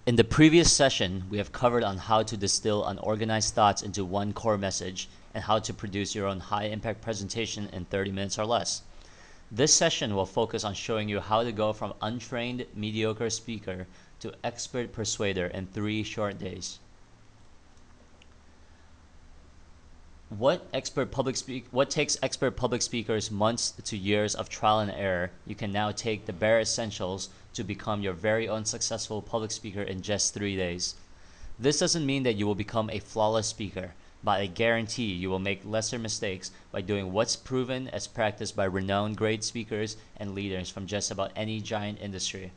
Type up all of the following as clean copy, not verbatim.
In the previous session, we have covered on how to distill unorganized thoughts into one core message and how to produce your own high-impact presentation in 30 minutes or less. This session will focus on showing you how to go from untrained, mediocre speaker to expert persuader in 3 short days. What takes expert public speakers months to years of trial and error, you can now take the bare essentials to become your very own successful public speaker in just 3 days. This doesn't mean that you will become a flawless speaker, but I guarantee you will make lesser mistakes by doing what's proven as practiced by renowned great speakers and leaders from just about any giant industry.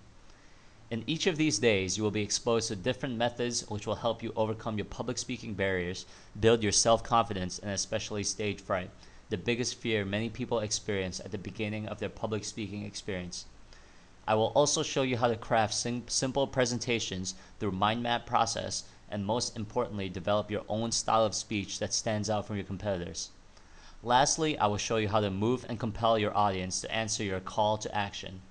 In each of these days, you will be exposed to different methods which will help you overcome your public speaking barriers, build your self-confidence, and especially stage fright, the biggest fear many people experience at the beginning of their public speaking experience. I will also show you how to craft simple presentations through mind map process, and most importantly, develop your own style of speech that stands out from your competitors. Lastly, I will show you how to move and compel your audience to answer your call to action.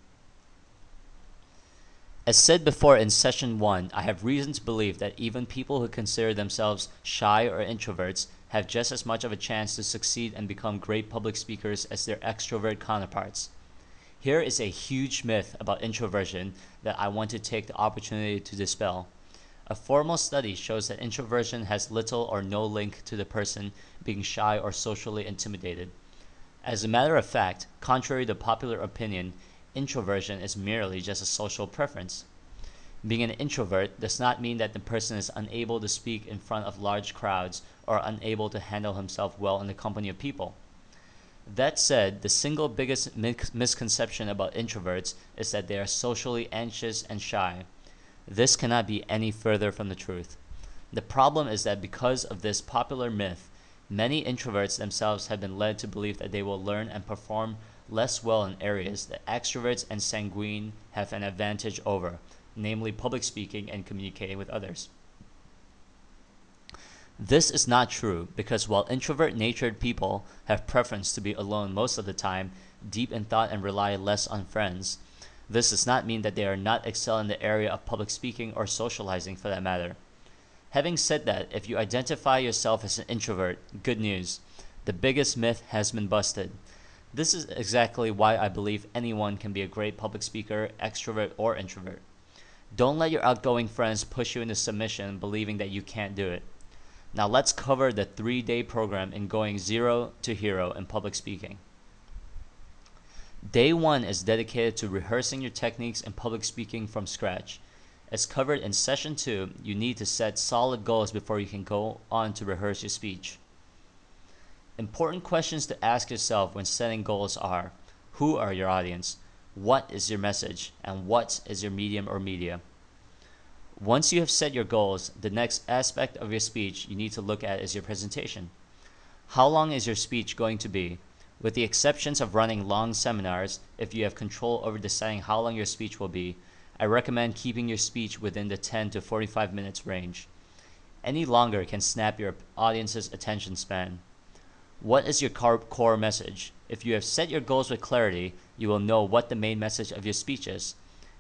As said before in session 1, I have reason to believe that even people who consider themselves shy or introverts have just as much of a chance to succeed and become great public speakers as their extrovert counterparts. Here is a huge myth about introversion that I want to take the opportunity to dispel. A formal study shows that introversion has little or no link to the person being shy or socially intimidated. As a matter of fact, contrary to popular opinion, introversion is merely just a social preference. Being an introvert does not mean that the person is unable to speak in front of large crowds or unable to handle himself well in the company of people. That said, the single biggest misconception about introverts is that they are socially anxious and shy. This cannot be any further from the truth. The problem is that because of this popular myth, many introverts themselves have been led to believe that they will learn and perform less well in areas that extroverts and sanguine have an advantage over, namely public speaking and communicating with others. This is not true because while introvert-natured people have preference to be alone most of the time, deep in thought and rely less on friends, this does not mean that they are not excel in the area of public speaking or socializing for that matter. Having said that, if you identify yourself as an introvert, good news, the biggest myth has been busted. This is exactly why I believe anyone can be a great public speaker, extrovert or introvert. Don't let your outgoing friends push you into submission believing that you can't do it. Now let's cover the 3-day program in going 0 to hero in public speaking. Day 1 is dedicated to rehearsing your techniques in public speaking from scratch. As covered in session 2, you need to set solid goals before you can go on to rehearse your speech. Important questions to ask yourself when setting goals are: who are your audience? What is your message? And what is your medium or media? Once you have set your goals, the next aspect of your speech you need to look at is your presentation. How long is your speech going to be? With the exceptions of running long seminars, if you have control over deciding how long your speech will be, I recommend keeping your speech within the 10 to 45 minutes range. Any longer can snap your audience's attention span. What is your core message? If you have set your goals with clarity, you will know what the main message of your speech is.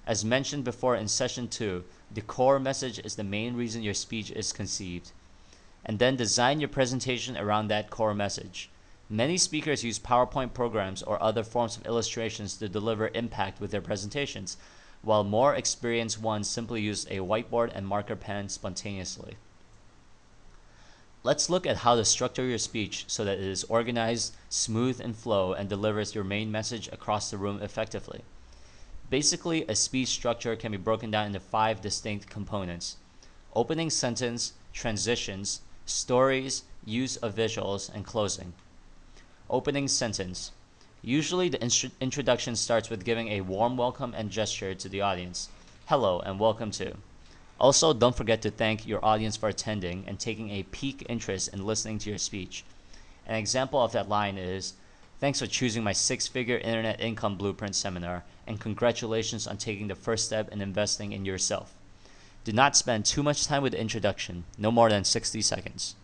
As mentioned before in session 2, the core message is the main reason your speech is conceived. And then design your presentation around that core message. Many speakers use PowerPoint programs or other forms of illustrations to deliver impact with their presentations, while more experienced ones simply use a whiteboard and marker pen spontaneously. Let's look at how to structure your speech so that it is organized, smooth in flow, and delivers your main message across the room effectively. Basically, a speech structure can be broken down into 5 distinct components: opening sentence, transitions, stories, use of visuals, and closing. Opening sentence. Usually the introduction starts with giving a warm welcome and gesture to the audience. Hello and welcome to. Also, don't forget to thank your audience for attending and taking a peak interest in listening to your speech. An example of that line is, "Thanks for choosing my 6-figure internet income blueprint seminar, and congratulations on taking the first step in investing in yourself." Do not spend too much time with the introduction, no more than 60 seconds.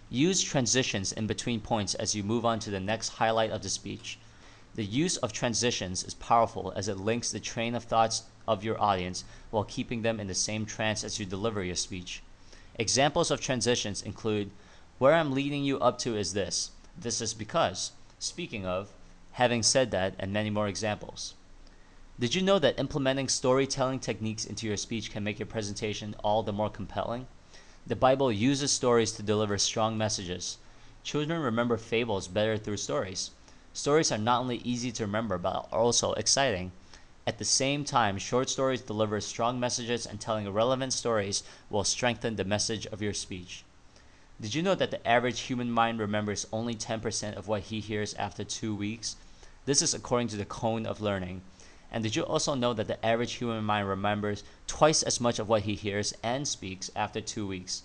Use transitions in between points as you move on to the next highlight of the speech. The use of transitions is powerful as it links the train of thoughts of your audience while keeping them in the same trance as you deliver your speech. Examples of transitions include, where I'm leading you up to is this. This is because. Speaking of, having said that, and many more examples. Did you know that implementing storytelling techniques into your speech can make your presentation all the more compelling? The Bible uses stories to deliver strong messages. Children remember fables better through stories. Stories are not only easy to remember, but are also exciting. At the same time, short stories deliver strong messages, and telling relevant stories will strengthen the message of your speech. Did you know that the average human mind remembers only 10% of what he hears after 2 weeks? This is according to the cone of learning. And did you also know that the average human mind remembers twice as much of what he hears and speaks after 2 weeks?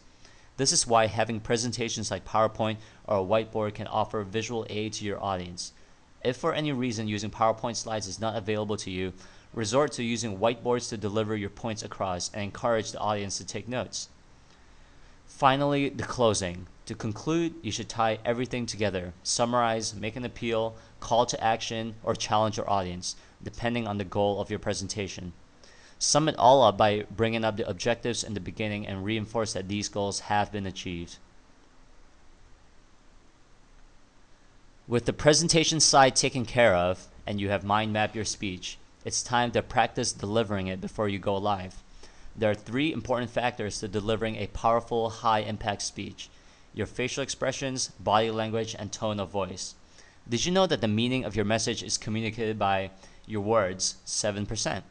This is why having presentations like PowerPoint or a whiteboard can offer visual aid to your audience. If for any reason using PowerPoint slides is not available to you, resort to using whiteboards to deliver your points across and encourage the audience to take notes. Finally, the closing. To conclude, you should tie everything together, summarize, make an appeal, call to action, or challenge your audience, depending on the goal of your presentation. Sum it all up by bringing up the objectives in the beginning and reinforce that these goals have been achieved. With the presentation side taken care of, and you have mind mapped your speech, it's time to practice delivering it before you go live. There are 3 important factors to delivering a powerful, high-impact speech: your facial expressions, body language, and tone of voice. Did you know that the meaning of your message is communicated by your words, 7%,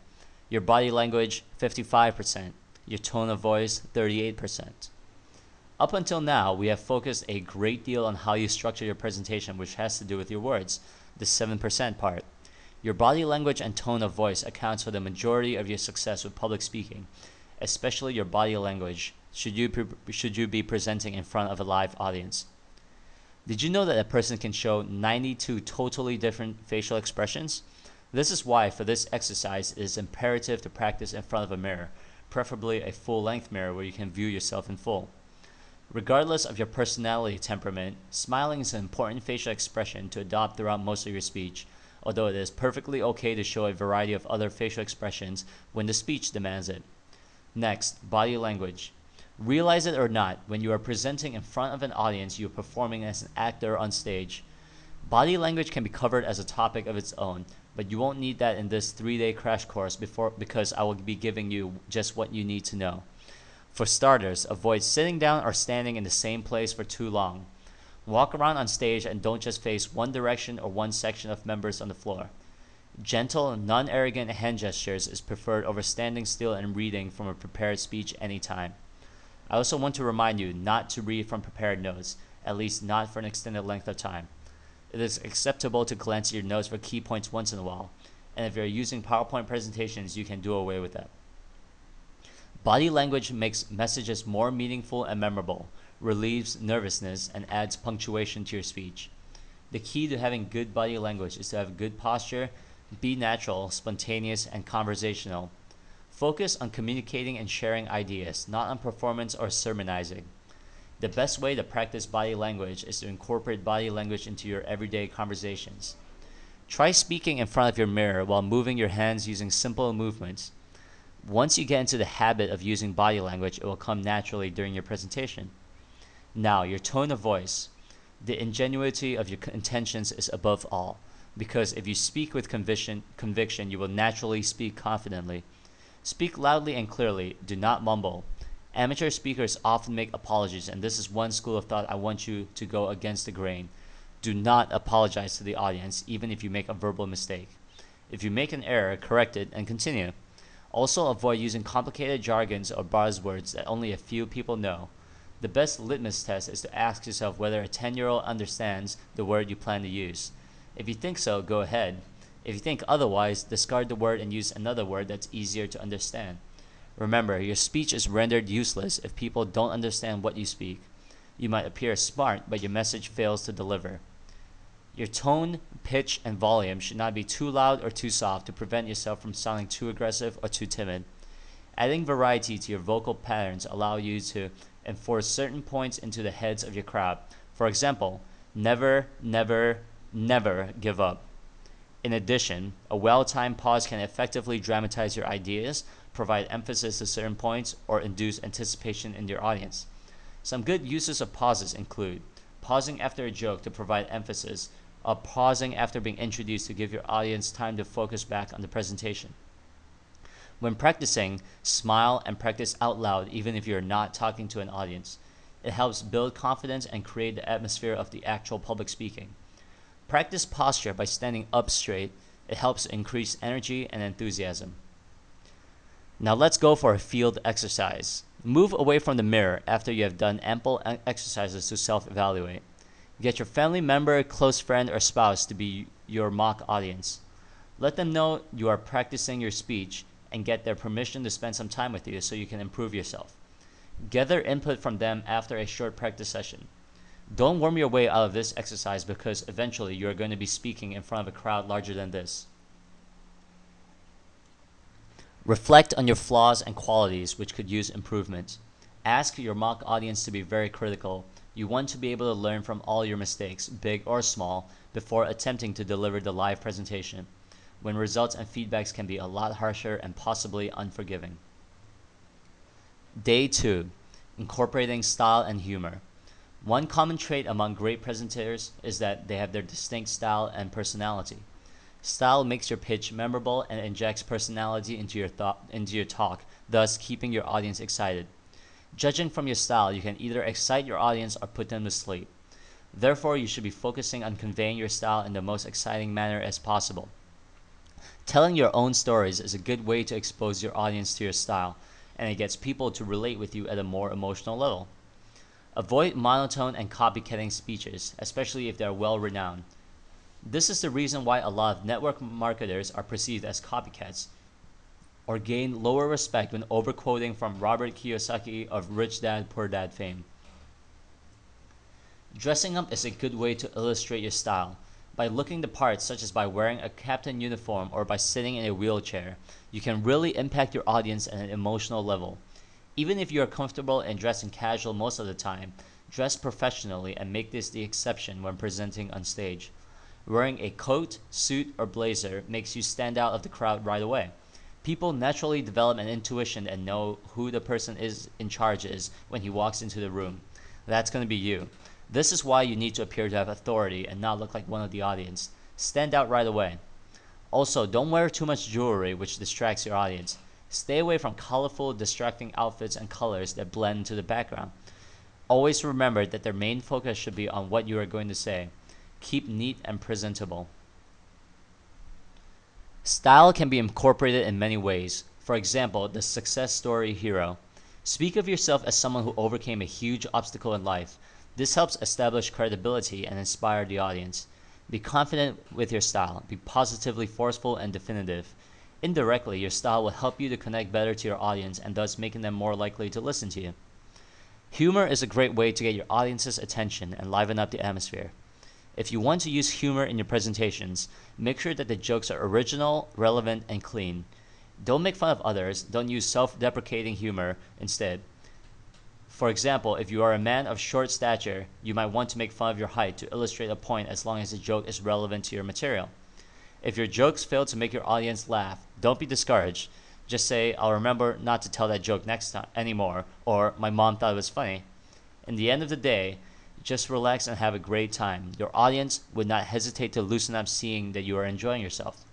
your body language, 55%, your tone of voice, 38%? Up until now, we have focused a great deal on how you structure your presentation, which has to do with your words, the 7% part. Your body language and tone of voice accounts for the majority of your success with public speaking, especially your body language, should you be presenting in front of a live audience. Did you know that a person can show 92 totally different facial expressions? This is why for this exercise it is imperative to practice in front of a mirror, preferably a full-length mirror where you can view yourself in full. Regardless of your personality temperament, smiling is an important facial expression to adopt throughout most of your speech, although it is perfectly okay to show a variety of other facial expressions when the speech demands it. Next, body language. Realize it or not, when you are presenting in front of an audience, you are performing as an actor on stage. Body language can be covered as a topic of its own, but you won't need that in this 3-day crash course because I will be giving you just what you need to know. For starters, avoid sitting down or standing in the same place for too long. Walk around on stage and don't just face one direction or one section of members on the floor. Gentle, non-arrogant hand gestures is preferred over standing still and reading from a prepared speech anytime. I also want to remind you not to read from prepared notes, at least not for an extended length of time. It is acceptable to glance at your notes for key points once in a while, and if you're using PowerPoint presentations, you can do away with that. Body language makes messages more meaningful and memorable, relieves nervousness, and adds punctuation to your speech. The key to having good body language is to have good posture, be natural, spontaneous, and conversational. Focus on communicating and sharing ideas, not on performance or sermonizing. The best way to practice body language is to incorporate body language into your everyday conversations. Try speaking in front of your mirror while moving your hands using simple movements. Once you get into the habit of using body language, it will come naturally during your presentation. Now, your tone of voice. The ingenuity of your intentions is above all, because if you speak with conviction, you will naturally speak confidently. Speak loudly and clearly. Do not mumble. Amateur speakers often make apologies, and this is one school of thought I want you to go against the grain. Do not apologize to the audience, even if you make a verbal mistake. If you make an error, correct it and continue. Also, avoid using complicated jargons or buzzwords that only a few people know. The best litmus test is to ask yourself whether a 10-year-old understands the word you plan to use. If you think so, go ahead. If you think otherwise, discard the word and use another word that's easier to understand. Remember, your speech is rendered useless if people don't understand what you speak. You might appear smart, but your message fails to deliver. Your tone, pitch, and volume should not be too loud or too soft to prevent yourself from sounding too aggressive or too timid. Adding variety to your vocal patterns allow you to enforce certain points into the heads of your crowd. For example, never, never, never give up. In addition, a well-timed pause can effectively dramatize your ideas, provide emphasis to certain points, or induce anticipation in your audience. Some good uses of pauses include pausing after a joke to provide emphasis, or pausing after being introduced to give your audience time to focus back on the presentation. When practicing, smile and practice out loud even if you're not talking to an audience. It helps build confidence and create the atmosphere of the actual public speaking. Practice posture by standing up straight. It helps increase energy and enthusiasm. Now let's go for a field exercise. Move away from the mirror after you have done ample exercises to self-evaluate. Get your family member, close friend, or spouse to be your mock audience. Let them know you are practicing your speech and get their permission to spend some time with you so you can improve yourself. Gather input from them after a short practice session. Don't worm your way out of this exercise because eventually you are going to be speaking in front of a crowd larger than this. Reflect on your flaws and qualities which could use improvement. Ask your mock audience to be very critical. You want to be able to learn from all your mistakes, big or small, before attempting to deliver the live presentation, when results and feedbacks can be a lot harsher and possibly unforgiving. Day 2. Incorporating style and humor. One common trait among great presenters is that they have their distinct style and personality. Style makes your pitch memorable and injects personality into your talk, thus keeping your audience excited. Judging from your style, you can either excite your audience or put them to sleep. Therefore, you should be focusing on conveying your style in the most exciting manner as possible. Telling your own stories is a good way to expose your audience to your style, and it gets people to relate with you at a more emotional level. Avoid monotone and copycatting speeches, especially if they are well-renowned. This is the reason why a lot of network marketers are perceived as copycats, or gain lower respect when overquoting from Robert Kiyosaki of Rich Dad Poor Dad fame. Dressing up is a good way to illustrate your style. By looking the part, such as by wearing a captain uniform or by sitting in a wheelchair, you can really impact your audience at an emotional level. Even if you are comfortable in dressing casual most of the time, dress professionally and make this the exception when presenting on stage. Wearing a coat, suit, or blazer makes you stand out of the crowd right away. People naturally develop an intuition and know who the person is in charge is when he walks into the room. That's going to be you. This is why you need to appear to have authority and not look like one of the audience. Stand out right away. Also, don't wear too much jewelry which distracts your audience. Stay away from colorful, distracting outfits and colors that blend into the background. Always remember that their main focus should be on what you are going to say. Keep neat and presentable. Style can be incorporated in many ways. For example, the success story hero. Speak of yourself as someone who overcame a huge obstacle in life. This helps establish credibility and inspire the audience. Be confident with your style. Be positively forceful and definitive. Indirectly, your style will help you to connect better to your audience and thus making them more likely to listen to you. Humor is a great way to get your audience's attention and liven up the atmosphere. If you want to use humor in your presentations, make sure that the jokes are original, relevant, and clean. Don't make fun of others. Don't use self-deprecating humor instead. For example, if you are a man of short stature, you might want to make fun of your height to illustrate a point as long as the joke is relevant to your material. If your jokes fail to make your audience laugh, don't be discouraged. Just say, "I'll remember not to tell that joke next time anymore," or "My mom thought it was funny." In the end of the day, just relax and have a great time. Your audience would not hesitate to loosen up seeing that you are enjoying yourself.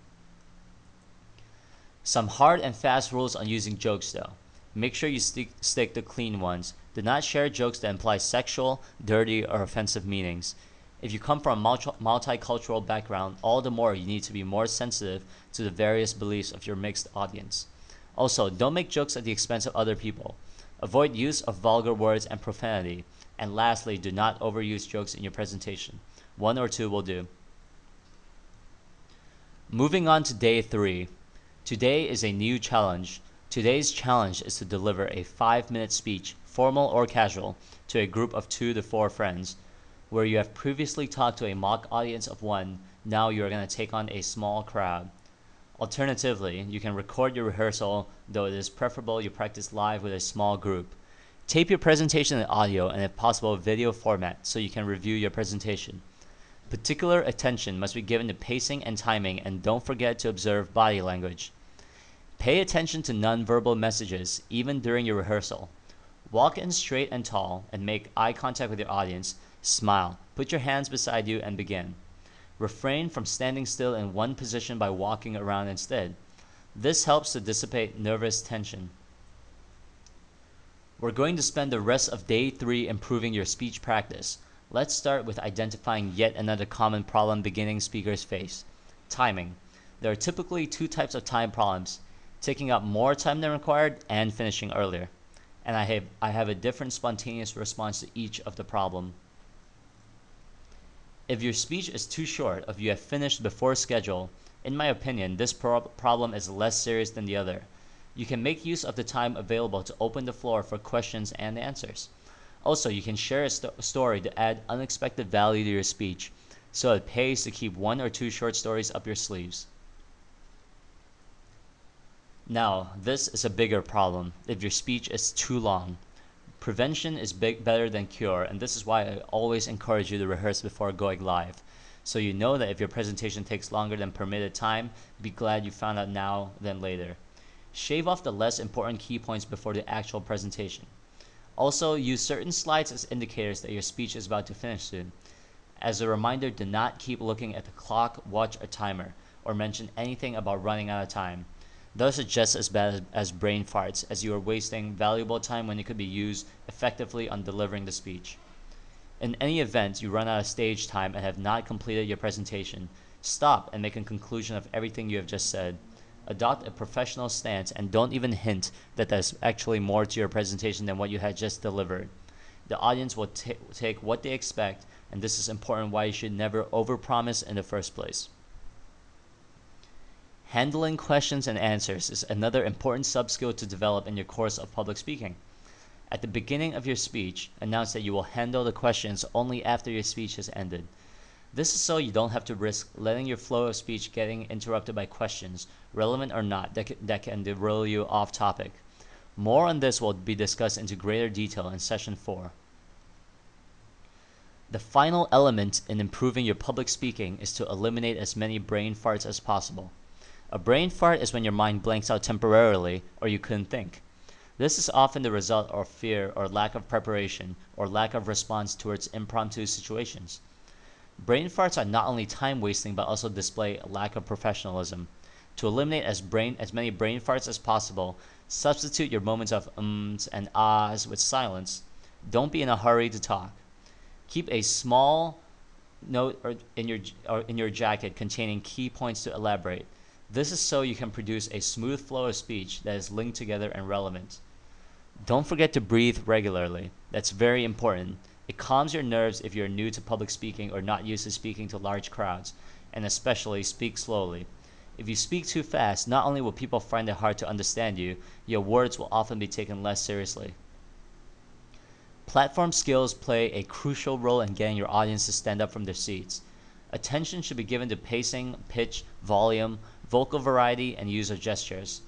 Some hard and fast rules on using jokes though. Make sure you stick to clean ones. Do not share jokes that imply sexual, dirty, or offensive meanings. If you come from a multicultural background, all the more you need to be more sensitive to the various beliefs of your mixed audience. Also, don't make jokes at the expense of other people. Avoid use of vulgar words and profanity. And lastly, do not overuse jokes in your presentation. 1 or 2 will do. Moving on to day 3. Today is a new challenge. Today's challenge is to deliver a 5-minute speech, formal or casual, to a group of 2 to 4 friends. Where you have previously talked to a mock audience of 1, now you are going to take on a small crowd. Alternatively, you can record your rehearsal, though it is preferable you practice live with a small group. Tape your presentation in audio and if possible video format so you can review your presentation. Particular attention must be given to pacing and timing, and don't forget to observe body language. Pay attention to nonverbal messages, even during your rehearsal. Walk in straight and tall, and make eye contact with your audience. Smile. Put your hands beside you and begin. Refrain from standing still in one position by walking around instead. This helps to dissipate nervous tension. We're going to spend the rest of day 3 improving your speech practice. Let's start with identifying yet another common problem beginning speakers face: timing. There are typically 2 types of time problems: taking up more time than required and finishing earlier. And I have a different spontaneous response to each of the problem. If your speech is too short, or if you have finished before schedule, in my opinion, this problem is less serious than the other. You can make use of the time available to open the floor for questions and answers. Also, you can share a story to add unexpected value to your speech, so it pays to keep 1 or 2 short stories up your sleeves. Now, this is a bigger problem if your speech is too long. Prevention is better than cure, and this is why I always encourage you to rehearse before going live. So you know that if your presentation takes longer than permitted time, be glad you found out now than later. Shave off the less important key points before the actual presentation. Also, use certain slides as indicators that your speech is about to finish soon. As a reminder, do not keep looking at the clock, watch, or timer, or mention anything about running out of time. Those are just as bad as brain farts, as you are wasting valuable time when it could be used effectively on delivering the speech. In any event you run out of stage time and have not completed your presentation, stop and make a conclusion of everything you have just said. Adopt a professional stance and don't even hint that there's actually more to your presentation than what you had just delivered. The audience will take what they expect, and this is important why you should never overpromise in the first place. Handling questions and answers is another important sub-skill to develop in your course of public speaking. At the beginning of your speech, announce that you will handle the questions only after your speech has ended. This is so you don't have to risk letting your flow of speech getting interrupted by questions, relevant or not, that can derail you off topic. More on this will be discussed into greater detail in session 4. The final element in improving your public speaking is to eliminate as many brain farts as possible. A brain fart is when your mind blanks out temporarily or you couldn't think. This is often the result of fear or lack of preparation or lack of response towards impromptu situations. Brain farts are not only time-wasting but also display a lack of professionalism. To eliminate as many brain farts as possible, substitute your moments of ums and ahs with silence. Don't be in a hurry to talk. Keep a small note in your jacket containing key points to elaborate. This is so you can produce a smooth flow of speech that is linked together and relevant. Don't forget to breathe regularly. That's very important. It calms your nerves if you're new to public speaking or not used to speaking to large crowds, and especially speak slowly. If you speak too fast, not only will people find it hard to understand you, your words will often be taken less seriously. Platform skills play a crucial role in getting your audience to stand up from their seats. Attention should be given to pacing, pitch, volume, vocal variety, and use of gestures.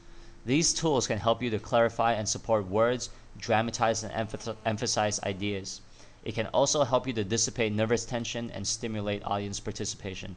These tools can help you to clarify and support words, dramatize and emphasize ideas. It can also help you to dissipate nervous tension and stimulate audience participation.